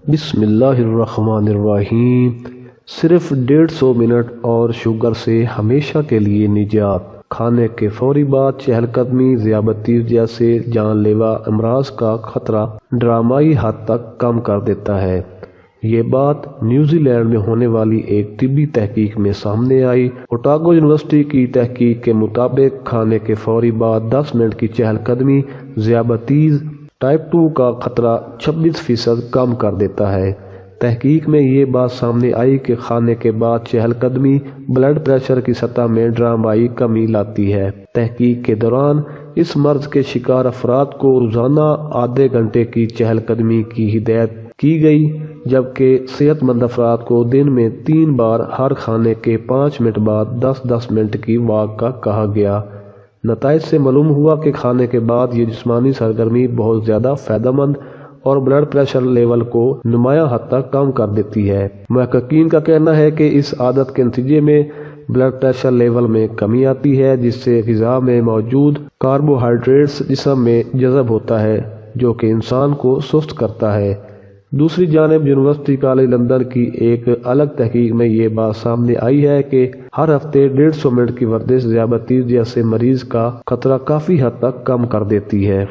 بسم اللہ الرحمن الرحیم۔ صرف 150 منٹ اور شوگر سے ہمیشہ کے لیے نجات۔ کھانے کے فوری بعد چہل قدمی، ذیابیطس جیسے جان لیوا امراض کا خطرہ ڈرامائی حد تک کم کر دیتا ہے۔ یہ بات نیوزی لینڈ میں ہونے والی ایک طبی تحقیق میں سامنے آئی۔ اوٹاگو یونیورسٹی کی تحقیق کے مطابق کھانے کے فوری بعد 10 منٹ کی چہل قدمی ذیابیطس ٹائپ 2 کا خطرہ 26% کم کر دیتا ہے۔ تحقیق میں یہ بات سامنے آئی کہ کھانے کے بعد چہل قدمی بلڈ پریشر کی سطح میں ڈرامائی کمی لاتی ہے۔ تحقیق کے دوران اس مرض کے شکار افراد کو روزانہ آدھے گھنٹے کی چہل قدمی کی ہدایت کی گئی، جبکہ صحت مند افراد کو دن میں 3 بار ہر کھانے کے 5 منٹ بعد 10-10 منٹ کی واک کا کہا گیا۔ نتائج سے معلوم ہوا کہ کھانے کے بعد یہ جسمانی سرگرمی بہت زیادہ فائدہ مند اور بلڈ پریشر لیول کو نمایاں حد تک کم کر دیتی ہے۔ محققین کا کہنا ہے کہ اس عادت کے نتیجے میں بلڈ پریشر لیول میں کمی آتی ہے، جس سے غذا میں موجود کاربوہائیڈریٹس جسم میں جذب ہوتا ہے، جو کہ انسان کو سست کرتا ہے۔ دوسری جانب یونیورسٹی کالج لندن کی ایک الگ تحقیق میں یہ بات سامنے آئی ہے کہ ہر ہفتے 150 منٹ کی ورزش ذیابیطس جیسے مریض کا خطرہ کافی حد تک کم کر دیتی ہے۔